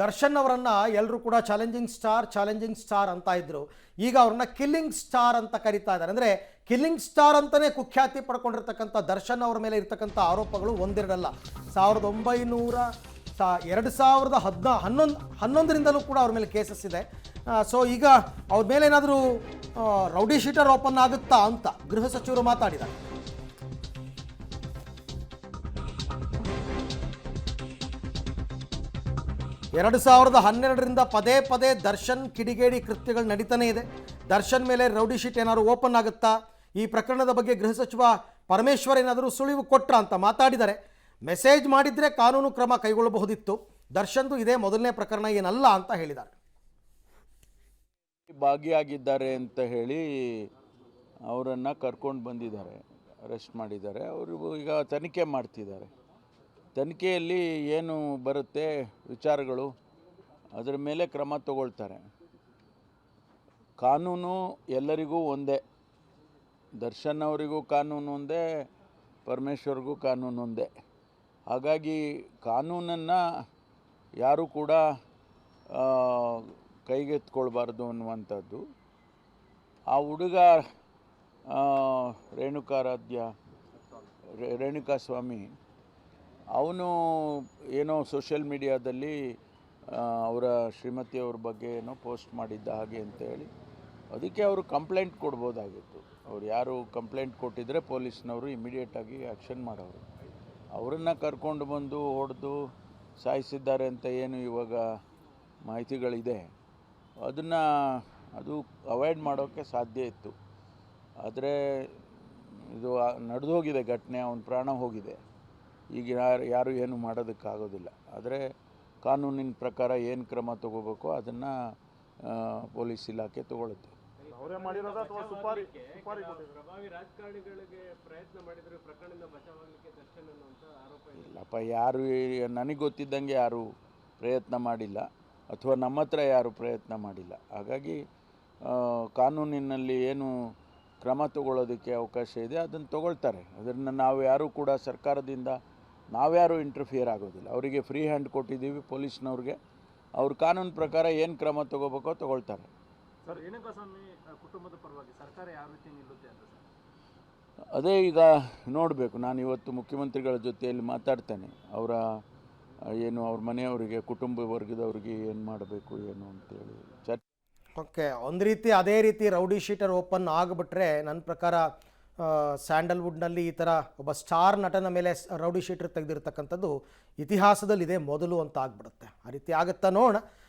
ದರ್ಶನ್ ಅವರನ್ನ ಎಲ್ಲರೂ ಕೂಡ ಚಾಲೆಂಜಿಂಗ್ ಸ್ಟಾರ್ ಅಂತ ಇದ್ರು. ಈಗ ಅವ್ರನ್ನ ಕಿಲ್ಲಿಂಗ್ ಸ್ಟಾರ್ ಅಂತ ಕರೀತಾ ಇದ್ದಾರೆ. ಅಂದರೆ ಕಿಲ್ಲಿಂಗ್ ಸ್ಟಾರ್ ಅಂತಲೇ ಕುಖ್ಯಾತಿ ಪಡ್ಕೊಂಡಿರ್ತಕ್ಕಂಥ ದರ್ಶನ್ ಅವರ ಮೇಲೆ ಇರ್ತಕ್ಕಂಥ ಆರೋಪಗಳು ಒಂದೆರಡಲ್ಲ. 2011ರಿಂದಲೂ ಕೂಡ ಅವ್ರ ಮೇಲೆ ಕೇಸಸ್ ಇದೆ. ಸೊ ಈಗ ಅವ್ರ ಮೇಲೆ ಏನಾದರೂ ರೌಡಿ ಶೀಟರ್ ಓಪನ್ ಆಗುತ್ತಾ ಅಂತ ಗೃಹ ಸಚಿವರು ಮಾತಾಡಿದ್ದಾರೆ. 2012ರಿಂದ ಪದೇ ಪದೇ ದರ್ಶನ್ ಕಿಡಿಗೇಡಿ ಕೃತ್ಯಗಳು ನಡೀತಾನೆ ಇದೆ. ದರ್ಶನ್ ಮೇಲೆ ರೌಡಿ ಶೀಟ್ ಏನಾದರೂ ಓಪನ್ ಆಗುತ್ತಾ, ಈ ಪ್ರಕರಣದ ಬಗ್ಗೆ ಗೃಹ ಸಚಿವ ಪರಮೇಶ್ವರ್ ಏನಾದರೂ ಸುಳಿವು ಕೊಟ್ರ ಅಂತ ಮಾತಾಡಿದ್ದಾರೆ. ಮೆಸೇಜ್ ಮಾಡಿದರೆ ಕಾನೂನು ಕ್ರಮ ಕೈಗೊಳ್ಳಬಹುದಿತ್ತು. ದರ್ಶನ್ದು ಇದೇ ಮೊದಲನೇ ಪ್ರಕರಣ ಏನಲ್ಲ ಅಂತ ಹೇಳಿದ್ದಾರೆ. ಭಾಗಿಯಾಗಿದ್ದಾರೆ ಅಂತ ಹೇಳಿ ಅವರನ್ನು ಕರ್ಕೊಂಡು ಬಂದಿದ್ದಾರೆ, ಅರೆಸ್ಟ್ ಮಾಡಿದ್ದಾರೆ. ಅವರು ಈಗ ತನಿಖೆ ಮಾಡ್ತಿದ್ದಾರೆ. ತನಿಖೆಯಲ್ಲಿ ಏನು ಬರುತ್ತೆ ವಿಚಾರಗಳು, ಅದರ ಮೇಲೆ ಕ್ರಮ ತಗೊಳ್ತಾರೆ. ಕಾನೂನು ಎಲ್ಲರಿಗೂ ಒಂದೇ, ದರ್ಶನ್ ಅವರಿಗೂ ಕಾನೂನು ಒಂದೇ, ಪರಮೇಶ್ವರ್ಗೂ ಕಾನೂನು ಒಂದೇ. ಹಾಗಾಗಿ ಕಾನೂನನ್ನು ಯಾರೂ ಕೂಡ ಕೈಗೆತ್ಕೊಳ್ಬಾರ್ದು ಅನ್ನುವಂಥದ್ದು. ಆ ಹುಡುಗ ರೇಣುಕಾ ಸ್ವಾಮಿ ಅವನು ಏನೋ ಸೋಷಿಯಲ್ ಮೀಡಿಯಾದಲ್ಲಿ ಅವರ ಶ್ರೀಮತಿಯವ್ರ ಬಗ್ಗೆ ಏನೋ ಪೋಸ್ಟ್ ಮಾಡಿದ್ದ ಹಾಗೆ ಅಂತೇಳಿ, ಅದಕ್ಕೆ ಅವರು ಕಂಪ್ಲೇಂಟ್ ಕೊಡ್ಬೋದಾಗಿತ್ತು. ಅವ್ರು ಯಾರು ಕಂಪ್ಲೇಂಟ್ ಕೊಟ್ಟಿದ್ದರೆ ಪೊಲೀಸ್ನವರು ಇಮಿಡಿಯೇಟಾಗಿ ಆ್ಯಕ್ಷನ್ ಮಾಡೋರು. ಅವರನ್ನು ಕರ್ಕೊಂಡು ಬಂದು ಹೊಡೆದು ಸಾಯಿಸಿದ್ದಾರೆ ಅಂತ ಏನು ಇವಾಗ ಮಾಹಿತಿಗಳಿದೆ, ಅದು ಅವಾಯ್ಡ್ ಮಾಡೋಕ್ಕೆ ಸಾಧ್ಯ ಇತ್ತು. ಆದರೆ ಇದು ನಡೆದು ಹೋಗಿದೆ ಘಟನೆ, ಅವನ ಪ್ರಾಣ ಹೋಗಿದೆ. ಈಗ ಯಾರು ಏನು ಮಾಡೋದಕ್ಕಾಗೋದಿಲ್ಲ. ಆದರೆ ಕಾನೂನಿನ ಪ್ರಕಾರ ಏನು ಕ್ರಮ ತಗೋಬೇಕೋ ಅದನ್ನು ಪೊಲೀಸ್ ಇಲಾಖೆ ತಗೊಳುತ್ತೆ. ಇಲ್ಲಪ್ಪ, ಯಾರು ನನಗೆ ಗೊತ್ತಿದ್ದಂಗೆ ಯಾರು ಪ್ರಯತ್ನ ಮಾಡಿಲ್ಲ, ಅಥವಾ ನಮ್ಮ ಹತ್ರ ಯಾರು ಪ್ರಯತ್ನ ಮಾಡಿಲ್ಲ. ಹಾಗಾಗಿ ಕಾನೂನಿನಲ್ಲಿ ಏನು ಕ್ರಮ ತಗೊಳ್ಳೋದಕ್ಕೆ ಅವಕಾಶ ಇದೆ ಅದನ್ನು ತಗೊಳ್ತಾರೆ. ಅದನ್ನು ನಾವು ಯಾರೂ ಕೂಡ ಸರ್ಕಾರದಿಂದ ನಾವ್ಯಾರೂ ಇಂಟರ್ಫಿಯರ್ ಆಗೋದಿಲ್ಲ. ಅವರಿಗೆ ಫ್ರೀ ಹ್ಯಾಂಡ್ ಕೊಟ್ಟಿದ್ದೀವಿ ಪೊಲೀಸ್ನವ್ರಿಗೆ. ಅವ್ರ ಕಾನೂನು ಪ್ರಕಾರ ಏನು ಕ್ರಮ ತಗೋಬೇಕೋ ತಗೊಳ್ತಾರೆ. ಸರ್, ರೇಣುಕಾಸ್ವಾಮಿ ಕುಟುಂಬದ ಪರವಾಗಿ ಸರ್ಕಾರ ಯಾವ ರೀತಿ ನಿಲ್ಲುತ್ತೆ ಅಂತ ಸರ್? ಅದೇ ಈಗ ನೋಡಬೇಕು. ನಾನು ಇವತ್ತು ಮುಖ್ಯಮಂತ್ರಿಗಳ ಜೊತೆಯಲ್ಲಿ ಮಾತಾಡ್ತೇನೆ. ಅವ್ರ ಮನೆಯವರಿಗೆ, ಕುಟುಂಬ ವರ್ಗದವ್ರಿಗೆ ಏನು ಮಾಡಬೇಕು ಏನು ಅಂತೇಳಿ ಚರ್ಚೆ. ಓಕೆ, ಒಂದು ರೀತಿ ಅದೇ ರೀತಿ ರೌಡಿ ಶೀಟರ್ ಓಪನ್ ಆಗಿಬಿಟ್ರೆ ನನ್ನ ಪ್ರಕಾರ ಸ್ಯಾಂಡಲ್ವುಡ್ನಲ್ಲಿ ಈ ಥರ ಒಬ್ಬ ಸ್ಟಾರ್ ನಟನ ಮೇಲೆ ರೌಡಿ ಶೀಟರ್ ತೆಗೆದಿರ್ತಕ್ಕಂಥದ್ದು ಇತಿಹಾಸದಲ್ಲಿದೆ ಮೊದಲು ಅಂತ ಆಗ್ಬಿಡುತ್ತೆ. ಆ ರೀತಿ ಆಗುತ್ತಾ ನೋಡೋಣ.